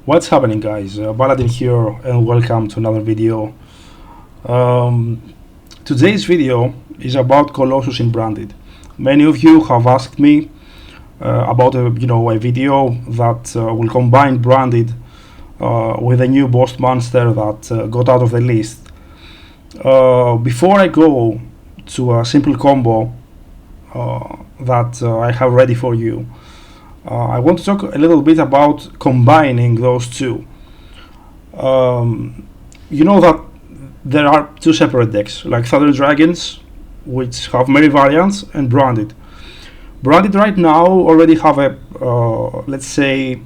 What's happening, guys? Baladin here, and welcome to another video. Um, Today's video is about Colossus in Branded. Many of you have asked me about a video that will combine Branded with a new boss monster that got out of the list. Before I go to a simple combo that I have ready for you, I want to talk a little bit about combining those two. You know that there are two separate decks, like Thunder Dragons, which have many variants, and Branded. Branded right now already have a, let's say,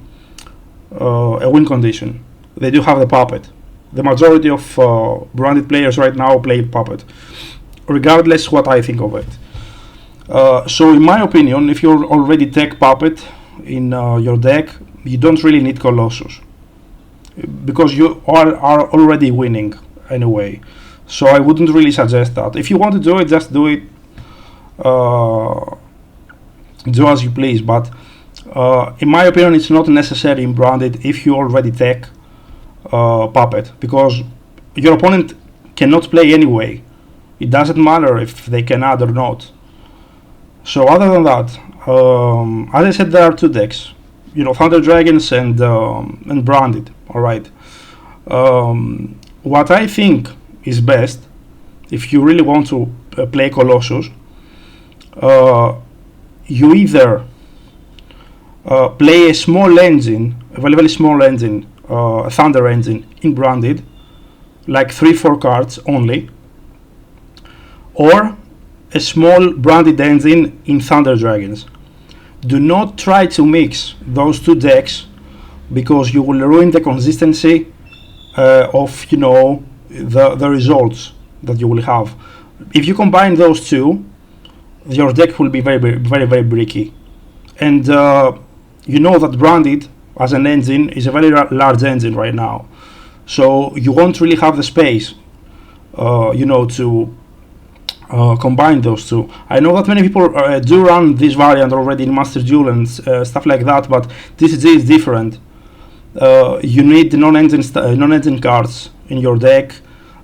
a win condition. They do have the Puppet. The majority of Branded players right now play Puppet, regardless what I think of it. So in my opinion, if you already take Puppet in your deck, you don't really need Colossus, because you are already winning anyway. So I wouldn't really suggest that. If you want to do it, just do it, do as you please, but in my opinion it's not necessary in Branded if you already take Puppet, because your opponent cannot play anyway. It doesn't matter if they can add or not. So other than that, as I said, there are two decks, Thunder Dragons and Branded. All right. What I think is best, if you really want to play Colossus, you either play a small engine, a very, very small engine, a Thunder engine in Branded, like 3-4 cards only, or a small Branded engine in Thunder Dragons. Do not try to mix those two decks, because you will ruin the consistency of the results that you will have. If you combine those two, your deck will be very, very, very, very bricky. And you know that Branded as an engine is a very large engine right now, so you won't really have the space to combine those two. I know that many people do run this variant already in Master Duel and stuff like that, but TCG is different. You need non-engine cards in your deck.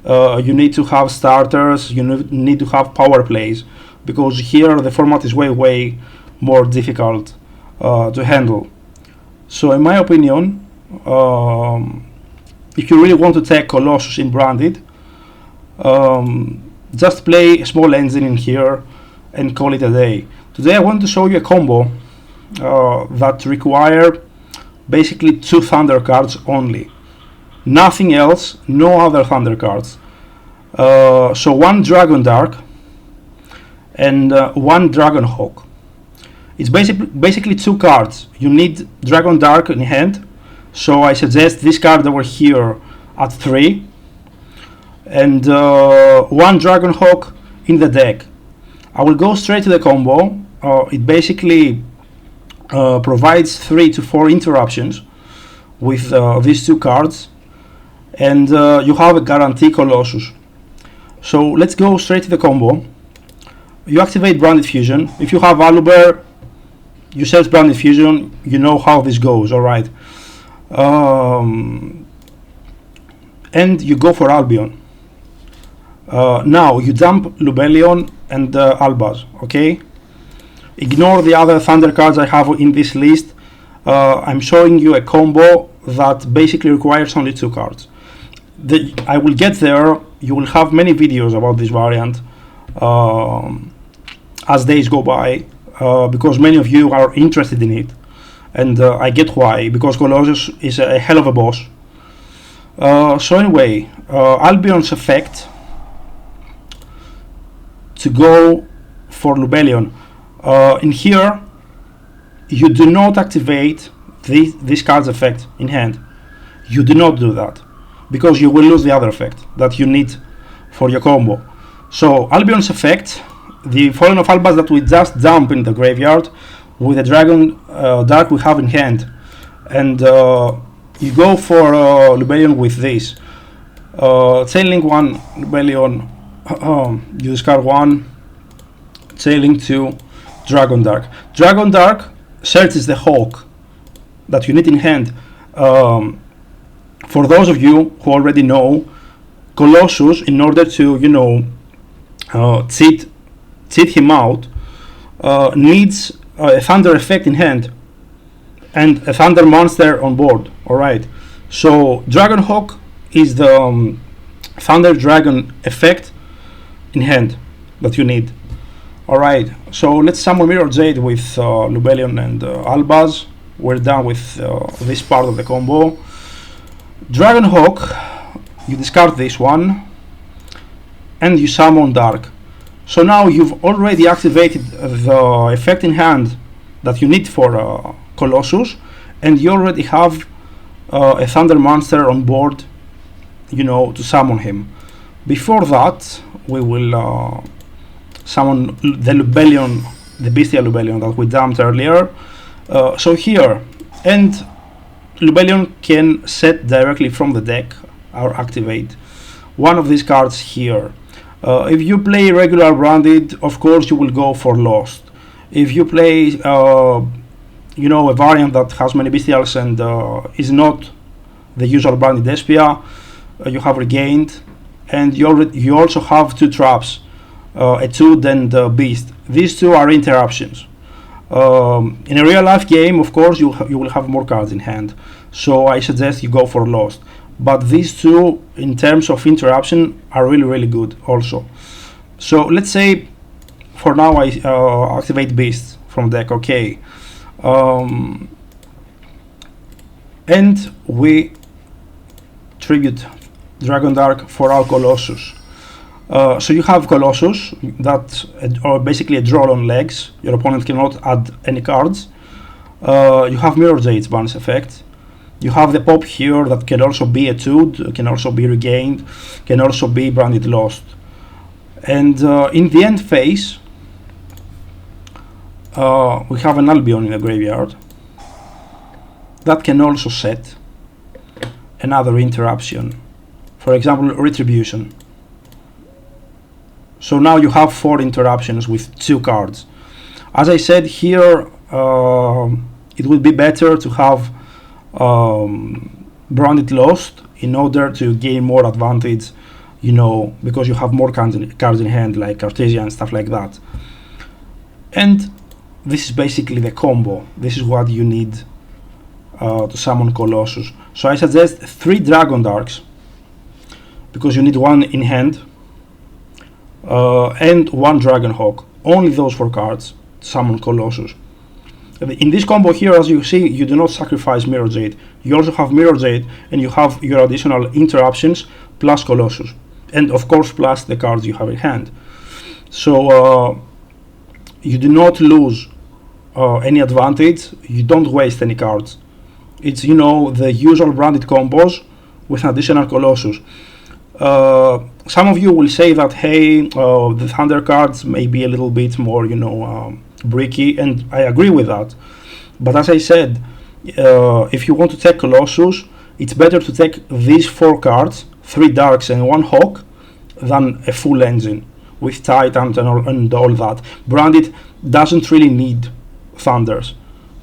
You need to have starters. You need to have power plays, because here the format is way more difficult to handle. So in my opinion, if you really want to take Colossus in Branded, just play a small engine in here and call it a day. Today I want to show you a combo that require basically 2 Thunder cards only. Nothing else, no other Thunder cards. So 1 Dragon Dark and 1 Dragon Hawk. It's basically 2 cards. You need Dragon Dark in hand, so I suggest this card over here at 3, and 1 Dragon Hawk in the deck. I will go straight to the combo. It basically provides 3 to 4 interruptions with these 2 cards, and you have a guarantee Colossus. So let's go straight to the combo. You activate Branded Fusion. If you have Aluber, you search Branded Fusion. You know how this goes, alright. And you go for Albion. Now you dump Lubellion and Albaz, okay? Ignore the other Thunder cards I have in this list. I'm showing you a combo that basically requires only 2 cards. I will get there. You will have many videos about this variant as days go by, because many of you are interested in it, and I get why, because Colossus is a hell of a boss. So anyway, Albion's effect to go for Lubellion. In here, you do not activate this card's effect in hand. You do not do that, because you will lose the other effect that you need for your combo. So Albion's effect, the Fallen of Albaz that we just dump in the graveyard with the Dragon Dark we have in hand, and you go for Lubellion with this. Chainlink 1 Lubellion, you discard 1, Chainlink 2 Dragon Dark. Dragon Dark searches the Hawk that you need in hand For those of you who already know, Colossus, in order to cheat him out, needs a thunder effect in hand and a thunder monster on board. All right. So Dragonhawk is the thunder dragon effect in hand that you need. All right. So let's summon Mirror Jade with Lubellion and Albaz. We're done with this part of the combo. Dragonhawk, you discard this one and you summon Dark. So now you've already activated the effect in hand that you need for Colossus, and you already have a Thunder monster on board, to summon him. Before that, we will summon the Lubellion, the Bestial Lubellion that we dumped earlier. So here, and Lubellion can set directly from the deck or activate one of these cards here. If you play regular branded, of course you will go for Lost. If you play a variant that has many bestials and is not the usual branded Despia, you have Regained, and you also have two traps, a Toad and a Beast. These two are interruptions. In a real life game, of course, you will have more cards in hand, so I suggest you go for Lost. But these two, in terms of interruption, are really, really good also. So let's say, for now, I activate Beast from deck, okay. And we tribute Dragon Dark for our Colossus. So you have Colossus, or basically a draw on legs. Your opponent cannot add any cards. You have Mirror Jade's bonus effect. You have the pop here that can also be a Toad, can also be Regained, can also be branded Lost. And in the end phase, we have an Albion in the graveyard that can also set another interruption. For example, Retribution. So now you have 4 interruptions with 2 cards. As I said here, it would be better to have branded Lost in order to gain more advantage, because you have more cards in hand, like Artesian and stuff like that. And this is basically the combo. This is what you need to summon Colossus. So I suggest 3 Dragon Darks, because you need 1 in hand, and 1 Dragonhawk. Only those 4 cards to summon Colossus. In this combo here, as you see, you do not sacrifice Mirror Jade. You also have Mirror Jade, and you have your additional interruptions plus Colossus, and of course plus the cards you have in hand. So you do not lose any advantage. You don't waste any cards. It's the usual branded combos with an additional Colossus. Some of you will say that, hey, the Thunder cards may be a little bit more, bricky, and I agree with that. But as I said, if you want to take Colossus, it's better to take these 4 cards, 3 Darks and 1 Hawk, than a full engine with Titans and all that. Branded doesn't really need Thunders,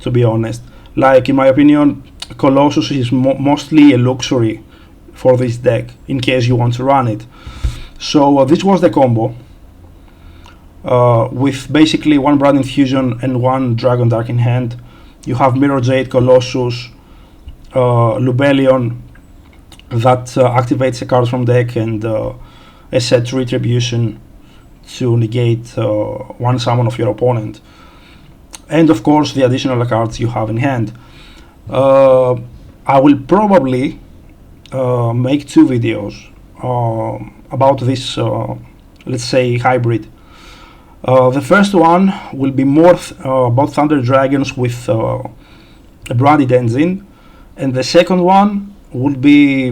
to be honest. Like, in my opinion, Colossus is mostly a luxury for this deck, in case you want to run it. So this was the combo, with basically 1 Brand Infusion and 1 Dragon Dark in hand. You have Mirror Jade, Colossus, Lubellion that activates a card from deck, and a set Retribution to negate 1 summon of your opponent. And of course the additional cards you have in hand. I will probably make 2 videos about this, let's say, hybrid. The first one will be more about Thunder Dragons with a branded engine, and the second one will be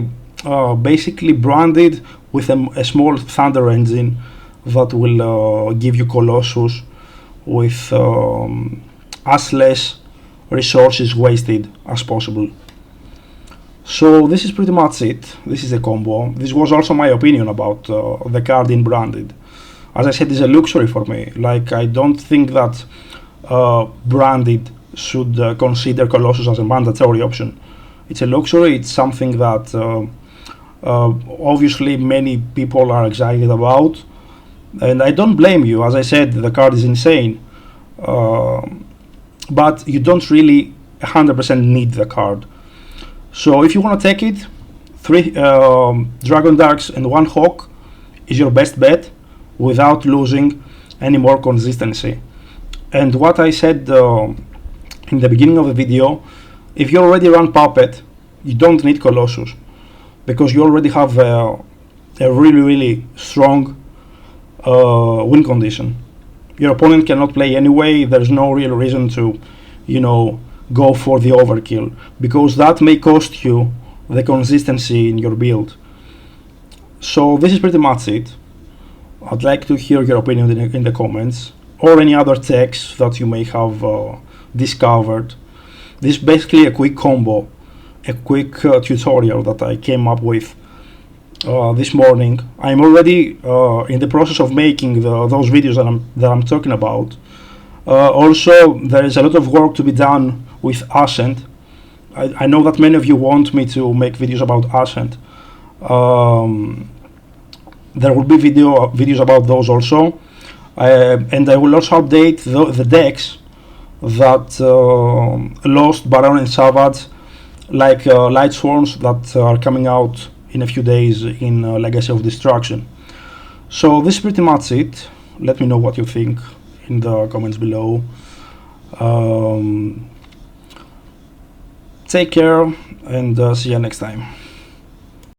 basically branded with a small Thunder engine that will give you Colossus with as less resources wasted as possible. So this is pretty much it. This is a combo. This was also my opinion about the card in branded. As I said, it's a luxury for me. Like, I don't think that branded should consider Colossus as a mandatory option. It's a luxury. It's something that obviously many people are excited about, and I don't blame you. As I said, the card is insane, but you don't really 100% need the card. So if you want to take it, 3 Dragon Darks and 1 Hawk is your best bet without losing any more consistency. And what I said in the beginning of the video, if you already run Puppet, you don't need Colossus, because you already have a really strong win condition. Your opponent cannot play anyway. There's no real reason to, go for the overkill, because that may cost you the consistency in your build. So this is pretty much it. I'd like to hear your opinion in the comments, or any other techs that you may have discovered. This is basically a quick combo, a quick tutorial that I came up with this morning. I'm already in the process of making those videos that I'm talking about. Also, there is a lot of work to be done with Ascent. I know that many of you want me to make videos about Ascent. There will be videos about those also, and I will also update the decks that lost Baron and Savage, like Light Swarms, that are coming out in a few days in Legacy of Destruction. So this is pretty much it. Let me know what you think in the comments below. Take care, and see you next time.